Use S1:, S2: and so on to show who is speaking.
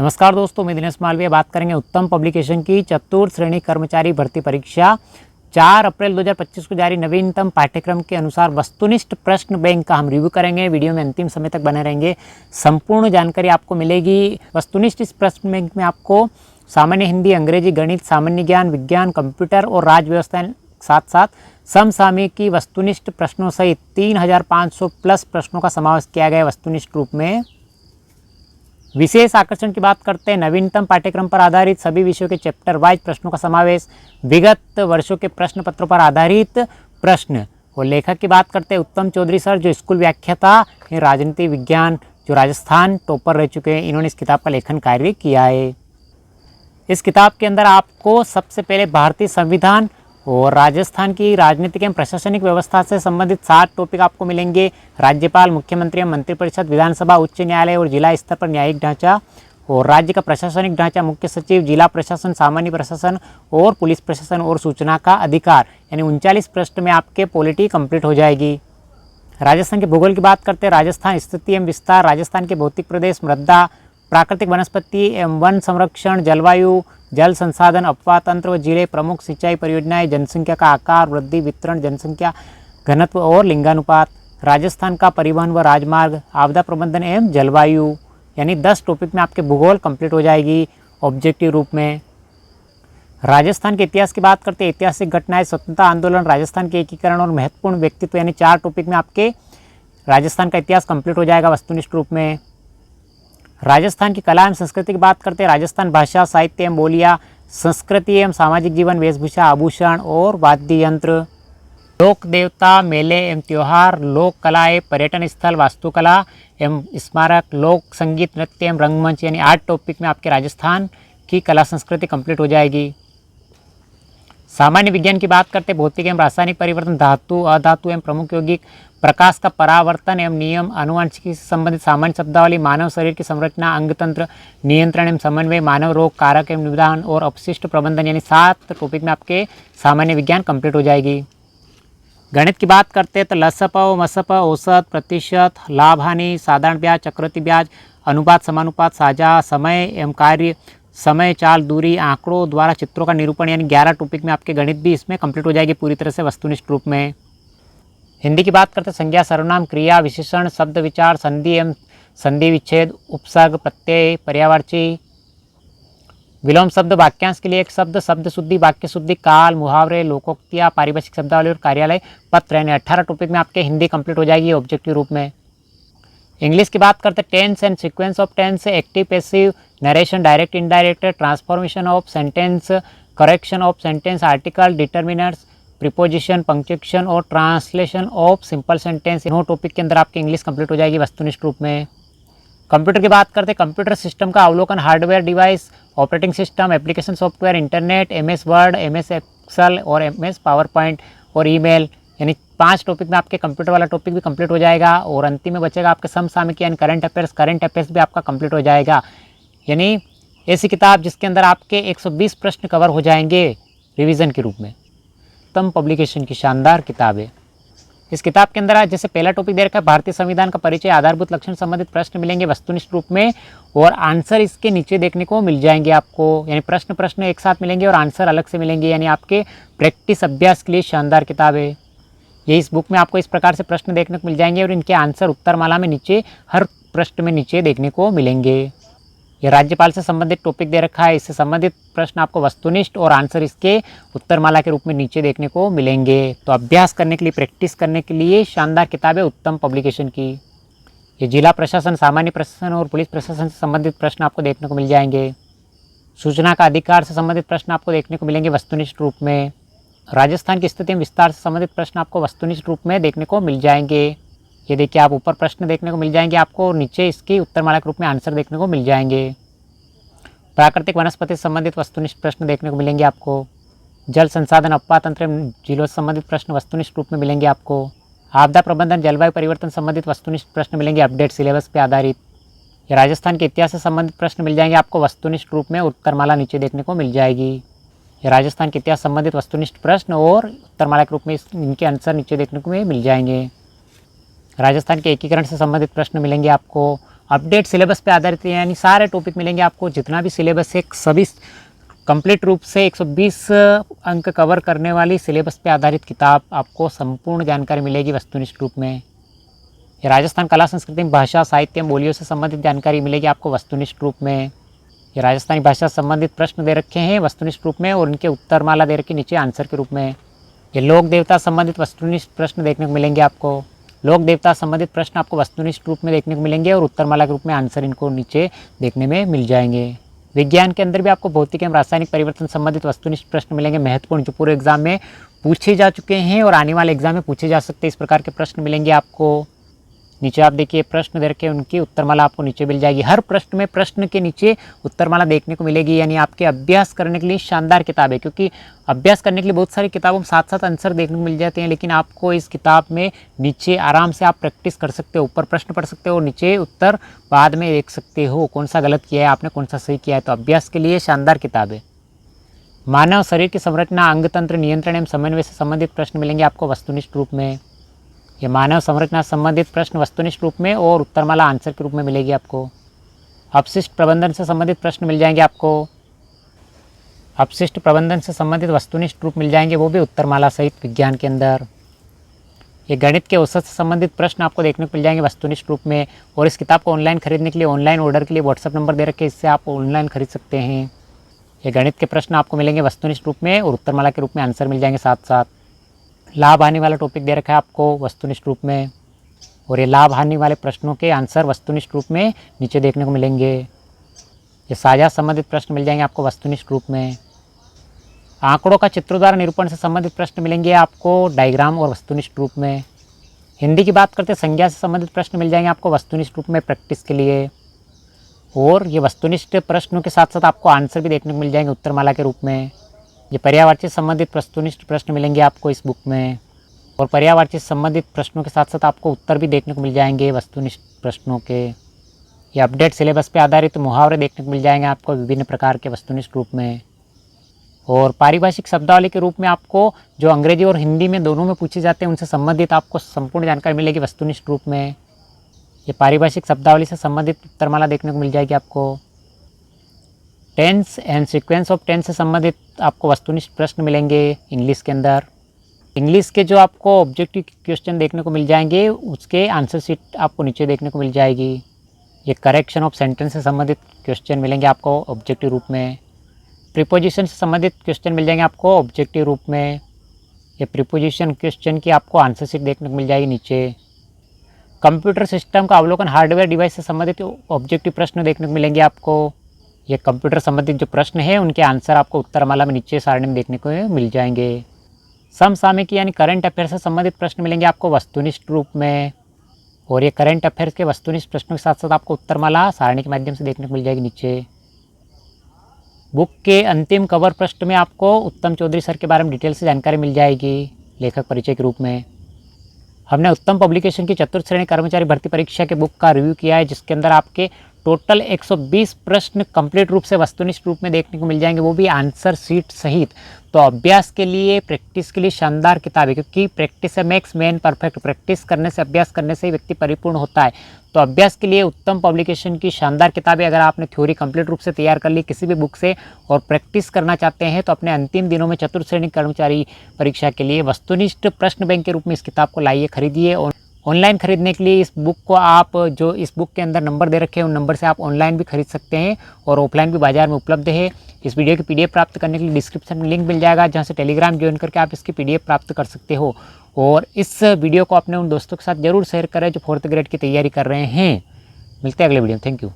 S1: नमस्कार दोस्तों, मैं दिनेश मालवीय बात करेंगे उत्तम पब्लिकेशन की चतुर्थ श्रेणी कर्मचारी भर्ती परीक्षा 4 अप्रैल 2025 को जारी नवीनतम पाठ्यक्रम के अनुसार वस्तुनिष्ठ प्रश्न बैंक का हम रिव्यू करेंगे। वीडियो में अंतिम समय तक बने रहेंगे, संपूर्ण जानकारी आपको मिलेगी। वस्तुनिष्ठ इस प्रश्न बैंक में आपको सामान्य हिंदी, अंग्रेजी, गणित, सामान्य ज्ञान, विज्ञान, कंप्यूटर और राज्य व्यवस्था साथ साथ समसामयिकी वस्तुनिष्ठ प्रश्नों सहित 3500 प्लस प्रश्नों का समावेश किया गया है वस्तुनिष्ठ रूप में। विशेष आकर्षण की बात करते हैं, नवीनतम पाठ्यक्रम पर आधारित सभी विषयों के चैप्टर वाइज प्रश्नों का समावेश, विगत वर्षों के प्रश्न पत्रों पर आधारित प्रश्न। और लेखक की बात करते हैं उत्तम चौधरी सर, जो स्कूल व्याख्याता हैं राजनीति विज्ञान, जो राजस्थान टॉपर रह चुके हैं। इन्होंने इस किताब का लेखन कार्य किया है। इस किताब के अंदर आपको सबसे पहले भारतीय संविधान और राजस्थान की राजनीतिक एवं प्रशासनिक व्यवस्था से संबंधित 7 टॉपिक आपको मिलेंगे। राज्यपाल, मुख्यमंत्री, मंत्रिपरिषद, विधानसभा, उच्च न्यायालय और जिला स्तर पर न्यायिक ढांचा और राज्य का प्रशासनिक ढांचा, मुख्य सचिव, जिला प्रशासन, सामान्य प्रशासन और पुलिस प्रशासन और सूचना का अधिकार, यानी 39 प्रश्न में आपके पॉलिटी कंप्लीट हो जाएगी। राजस्थान के भूगोल की बात करते हैं, राजस्थान स्थिति एवं विस्तार, राजस्थान के भौतिक प्रदेश, मृदा, प्राकृतिक वनस्पति एवं वन संरक्षण, जलवायु, जल संसाधन, अपवाह तंत्र व जिले, प्रमुख सिंचाई परियोजनाएं, जनसंख्या का आकार, वृद्धि, वितरण, जनसंख्या घनत्व और लिंगानुपात, राजस्थान का परिवहन व राजमार्ग, आपदा प्रबंधन एवं जलवायु, यानी 10 टॉपिक में आपके भूगोल कंप्लीट हो जाएगी ऑब्जेक्टिव रूप में। राजस्थान के इतिहास की बात करते हैं, ऐतिहासिक घटनाएं, स्वतंत्रता आंदोलन, राजस्थान के एकीकरण और महत्वपूर्ण व्यक्तित्व, यानी 4 टॉपिक में आपके राजस्थान का इतिहास कंप्लीट हो जाएगा वस्तुनिष्ठ रूप में। राजस्थान की कला एवं संस्कृति की बात करते हैं, राजस्थान भाषा, साहित्य एवं बोलियाँ, संस्कृति एवं सामाजिक जीवन, वेशभूषा, आभूषण और वाद्य यंत्र, लोक देवता, मेले एवं त्यौहार, लोक कलाएँ, पर्यटन स्थल, वास्तुकला एवं स्मारक, लोक संगीत, नृत्य एवं रंगमंच, यानी 8 टॉपिक में आपके राजस्थान की कला संस्कृति कंप्लीट हो जाएगी। सामान्य विज्ञान की बात करते हैं, भौतिक एवं रासायनिक परिवर्तन, धातु, अधातु एवं प्रमुख यौगिक, प्रकाश का परावर्तन एवं नियम, आनुवंशिकी से संबंधित सामान्य शब्दावली, मानव शरीर की संरचना, अंगतंत्र, नियंत्रण एवं समन्वय, मानव रोग, कारक एवं निदान और अपशिष्ट प्रबंधन, यानी 7 टॉपिक में आपके सामान्य विज्ञान कंप्लीट हो जाएगी। गणित की बात करते हैं तो लसप, मसप, औसत, प्रतिशत, लाभ हानि, साधारण ब्याज, चक्रवृद्धि ब्याज, अनुपात, समानुपात, साझा, समय एवं कार्य, समय, चाल, दूरी, आंकड़ों द्वारा चित्रों का निरूपण, यानी 11 टॉपिक में आपके गणित भी इसमें कंप्लीट हो जाएगी पूरी तरह से वस्तुनिष्ठ रूप में। हिंदी की बात करते हैं, संज्ञा, सर्वनाम, क्रिया, विशेषण, शब्द विचार, संधि एवं संधि विच्छेद, उपसर्ग, प्रत्यय, पर्यायवाची, विलोम शब्द, वाक्यांश के लिए एक शब्द, शब्द शुद्धि, वाक्य शुद्धि, काल, मुहावरे, लोकोक्तियाँ, पारिभाषिक शब्दावली और कार्यालय पत्र, यानी 18 टॉपिक में आपके हिंदी कंप्लीट हो जाएगी ऑब्जेक्टिव रूप में। इंग्लिश की बात करते हैं, tense and sequence of tense, active passive, narration, direct indirect, transformation of sentence, correction of sentence, article, determiners, preposition, punctuation और translation of simple sentence, 9 topic के अंदर आपकी इंग्लिश कंप्लीट हो जाएगी वस्तुनिष्ठ रूप में। कंप्यूटर की बात करते हैं, कंप्यूटर सिस्टम का अवलोकन, hardware device, operating system, application software, internet, MS word, MS excel और MS पावर पॉइंट और ईमेल, यानी 5 टॉपिक में आपके कंप्यूटर वाला टॉपिक भी कंप्लीट हो जाएगा। और अंतिम में बचेगा आपके समसामयिकी यानी करंट अफेयर्स भी आपका कंप्लीट हो जाएगा। यानी ऐसी किताब जिसके अंदर आपके 120 प्रश्न कवर हो जाएंगे रिवीजन के रूप में। उत्तम पब्लिकेशन की शानदार किताब है। इस किताब के अंदर जैसे पहला टॉपिक दे रखा है भारतीय संविधान का परिचय, आधारभूत लक्षण संबंधित प्रश्न मिलेंगे वस्तुनिष्ठ रूप में और आंसर इसके नीचे देखने को मिल जाएंगे आपको, यानी प्रश्न एक साथ मिलेंगे और आंसर अलग से मिलेंगे, यानी आपके प्रैक्टिस अभ्यास के लिए शानदार किताब है ये। इस बुक में आपको इस प्रकार से प्रश्न देखने को मिल जाएंगे और इनके आंसर उत्तरमाला में नीचे हर प्रश्न में नीचे देखने को मिलेंगे। ये राज्यपाल से संबंधित टॉपिक दे रखा है, इससे संबंधित प्रश्न आपको वस्तुनिष्ठ और आंसर इसके उत्तरमाला के रूप में नीचे देखने को मिलेंगे। तो अभ्यास करने के लिए, प्रैक्टिस करने के लिए शानदार किताब है उत्तम पब्लिकेशन की। ये जिला प्रशासन, सामान्य प्रशासन और पुलिस प्रशासन से संबंधित प्रश्न आपको देखने को मिल जाएंगे। सूचना का अधिकार से संबंधित प्रश्न आपको देखने को मिलेंगे वस्तुनिष्ठ रूप में। राजस्थान की स्थिति एवं विस्तार से संबंधित प्रश्न आपको वस्तुनिष्ठ रूप में देखने को मिल जाएंगे। ये देखिए, आप ऊपर प्रश्न देखने को मिल जाएंगे आपको और नीचे इसकी उत्तरमाला के रूप में आंसर देखने को मिल जाएंगे। प्राकृतिक वनस्पति से संबंधित वस्तुनिष्ठ प्रश्न देखने को मिलेंगे आपको। जल संसाधन, अपवाह तंत्र, जिलों से संबंधित प्रश्न वस्तुनिष्ठ रूप में मिलेंगे आपको। आपदा प्रबंधन, जलवायु परिवर्तन संबंधित वस्तुनिष्ठ प्रश्न मिलेंगे अपडेट सिलेबस पर आधारित। या राजस्थान के इतिहास से संबंधित प्रश्न मिल जाएंगे आपको वस्तुनिष्ठ रूप में, उत्तरमाला नीचे देखने को मिल जाएगी। या राजस्थान के इतिहास संबंधित वस्तुनिष्ठ प्रश्न और उत्तरमाला के रूप में इनके आंसर नीचे देखने को मिल जाएंगे। राजस्थान के एकीकरण से संबंधित प्रश्न मिलेंगे आपको, अपडेट सिलेबस पे आधारित है, यानी सारे टॉपिक मिलेंगे आपको। जितना भी सिलेबस है सभी कंप्लीट रूप से 120 अंक कवर करने वाली सिलेबस पे आधारित किताब आपको संपूर्ण जानकारी मिलेगी वस्तुनिष्ठ रूप में। ये राजस्थान कला संस्कृति भाषा साहित्य बोलियों से संबंधित जानकारी मिलेगी आपको वस्तुनिष्ठ रूप में। ये राजस्थानी भाषा से संबंधित प्रश्न दे रखे हैं वस्तुनिष्ठ रूप में और उनके उत्तरमाला दे रखी नीचे आंसर के रूप में। ये लोक देवता संबंधित वस्तुनिष्ठ प्रश्न देखने को मिलेंगे आपको। लोक देवता संबंधित प्रश्न आपको वस्तुनिष्ठ रूप में देखने को मिलेंगे और उत्तरमाला के रूप में आंसर इनको नीचे देखने में मिल जाएंगे। विज्ञान के अंदर भी आपको भौतिक एवं रासायनिक परिवर्तन संबंधित वस्तुनिष्ठ प्रश्न मिलेंगे महत्वपूर्ण, जो पूरे एग्जाम में पूछे जा चुके हैं और आने वाले एग्जाम में पूछे जा सकते हैं। इस प्रकार के प्रश्न मिलेंगे आपको। नीचे आप देखिए प्रश्न दे रखे हैं, उनकी उत्तरमाला आपको नीचे मिल जाएगी। हर प्रश्न में प्रश्न के नीचे उत्तरमाला देखने को मिलेगी, यानी आपके अभ्यास करने के लिए शानदार किताब है। क्योंकि अभ्यास करने के लिए बहुत सारी किताबों में साथ साथ आंसर देखने को मिल जाते हैं, लेकिन आपको इस किताब में नीचे आराम से आप प्रैक्टिस कर सकते हो। ऊपर प्रश्न पढ़ सकते हो और नीचे उत्तर बाद में देख सकते हो कौन सा गलत किया है आपने, कौन सा सही किया है। तो अभ्यास के लिए शानदार किताब है। मानव शरीर की संरचना, अंग तंत्र, नियंत्रण एवं समन्वय से संबंधित प्रश्न मिलेंगे आपको वस्तुनिष्ठ रूप में। ये मानव संरचना संबंधित प्रश्न वस्तुनिष्ठ रूप में और उत्तरमाला आंसर के रूप में मिलेगी आपको। अपशिष्ट प्रबंधन से संबंधित प्रश्न मिल जाएंगे आपको। अपशिष्ट प्रबंधन से संबंधित वस्तुनिष्ठ रूप मिल जाएंगे, वो भी उत्तरमाला सहित विज्ञान के अंदर। ये गणित के औसत से संबंधित प्रश्न आपको देखने को मिल जाएंगे वस्तुनिष्ठ रूप में। और इस किताब को ऑनलाइन खरीदने के लिए, ऑनलाइन ऑर्डर के लिए व्हाट्सअप नंबर दे रखे, इससे आप ऑनलाइन खरीद सकते हैं। ये गणित के प्रश्न आपको मिलेंगे वस्तुनिष्ठ रूप में और उत्तरमाला के रूप में आंसर मिल जाएंगे साथ साथ। लाभ हानि वाला टॉपिक दे रखा है आपको वस्तुनिष्ठ रूप में और ये लाभ हानि वाले प्रश्नों के आंसर वस्तुनिष्ठ रूप में नीचे देखने को मिलेंगे। ये साझा संबंधित प्रश्न मिल जाएंगे आपको वस्तुनिष्ठ रूप में। आंकड़ों का चित्रों द्वारा निरूपण से संबंधित प्रश्न मिलेंगे आपको डायग्राम और वस्तुनिष्ठ रूप में। हिंदी की बात करते संज्ञा से संबंधित प्रश्न मिल जाएंगे आपको वस्तुनिष्ठ रूप में प्रैक्टिस के लिए। और ये वस्तुनिष्ठ प्रश्नों के साथ साथ आपको आंसर भी देखने को मिल जाएंगे उत्तरमाला के रूप में। ये पर्यावाची से संबंधित वस्तुनिष्ठ प्रश्न मिलेंगे आपको इस बुक में और पर्यावाची से संबंधित प्रश्नों के साथ साथ आपको उत्तर भी देखने को मिल जाएंगे वस्तुनिष्ठ प्रश्नों के। ये अपडेट सिलेबस पे आधारित मुहावरे देखने को मिल जाएंगे आपको विभिन्न प्रकार के वस्तुनिष्ठ रूप में। और पारिभाषिक शब्दावली के रूप में आपको जो अंग्रेजी और हिंदी में दोनों में पूछे जाते हैं उनसे संबंधित आपको संपूर्ण जानकारी मिलेगी वस्तुनिष्ठ रूप में। ये पारिभाषिक शब्दावली से संबंधित उत्तरमाला देखने को मिल जाएगी आपको। Tense and sequence of tense से संबंधित आपको वस्तुनिष्ठ प्रश्न मिलेंगे इंग्लिश के अंदर। इंग्लिश के जो आपको ऑब्जेक्टिव क्वेश्चन देखने को मिल जाएंगे उसके आंसर शीट आपको नीचे देखने को मिल जाएगी। ये करेक्शन ऑफ सेंटेंस से संबंधित क्वेश्चन मिलेंगे आपको ऑब्जेक्टिव रूप में। प्रीपोजिशन से संबंधित क्वेश्चन मिल जाएंगे आपको ऑब्जेक्टिव रूप में। ये प्रीपोजिशन क्वेश्चन की आपको आंसर शीट देखने को मिल जाएगी नीचे। कंप्यूटर सिस्टम का अवलोकन, हार्डवेयर डिवाइस से संबंधित ऑब्जेक्टिव प्रश्न देखने को मिलेंगे आपको। ये कंप्यूटर संबंधित जो प्रश्न है उनके आंसर आपको उत्तरमाला में नीचे सारणी में देखने को मिल जाएंगे। समसामयिकी यानी करंट अफेयर से संबंधित प्रश्न मिलेंगे आपको वस्तुनिष्ठ रूप में। और ये करंट अफेयर्स के वस्तुनिष्ठ प्रश्नों के साथ साथ आपको उत्तरमाला सारणी के माध्यम से देखने को मिल जाएगी नीचे। बुक के अंतिम कवर पृष्ठ में आपको उत्तम चौधरी सर के बारे में डिटेल से जानकारी मिल जाएगी लेखक परिचय के रूप में। हमने उत्तम पब्लिकेशन की चतुर्थ श्रेणी कर्मचारी भर्ती परीक्षा के बुक का रिव्यू किया है, जिसके अंदर आपके टोटल 120 प्रश्न कंप्लीट रूप से वस्तुनिष्ठ रूप में देखने को मिल जाएंगे, वो भी आंसर शीट सहित। तो अभ्यास के लिए, प्रैक्टिस के लिए शानदार किताब है, क्योंकि practice makes man perfect. Practice करने से, अभ्यास करने से ही व्यक्ति परिपूर्ण होता है। तो अभ्यास के लिए उत्तम पब्लिकेशन की शानदार किताब है। अगर आपने थ्योरी कंप्लीट रूप से तैयार कर ली किसी भी बुक से और प्रैक्टिस करना चाहते हैं तो अपने अंतिम दिनों में चतुर्थ श्रेणी कर्मचारी परीक्षा के लिए वस्तुनिष्ठ प्रश्न बैंक के रूप में इस किताब को लाइए, खरीदिए। और ऑनलाइन खरीदने के लिए इस बुक को आप, जो इस बुक के अंदर नंबर दे रखे हैं उन नंबर से आप ऑनलाइन भी खरीद सकते हैं और ऑफलाइन भी बाजार में उपलब्ध है। इस वीडियो की पीडीएफ प्राप्त करने के लिए डिस्क्रिप्शन में लिंक मिल जाएगा, जहां से टेलीग्राम ज्वाइन करके आप इसकी पीडीएफ प्राप्त कर सकते हो। और इस वीडियो को अपने उन दोस्तों के साथ जरूर शेयर करें जो 4th ग्रेड की तैयारी कर रहे हैं। मिलते हैं अगले वीडियो में। Thank you.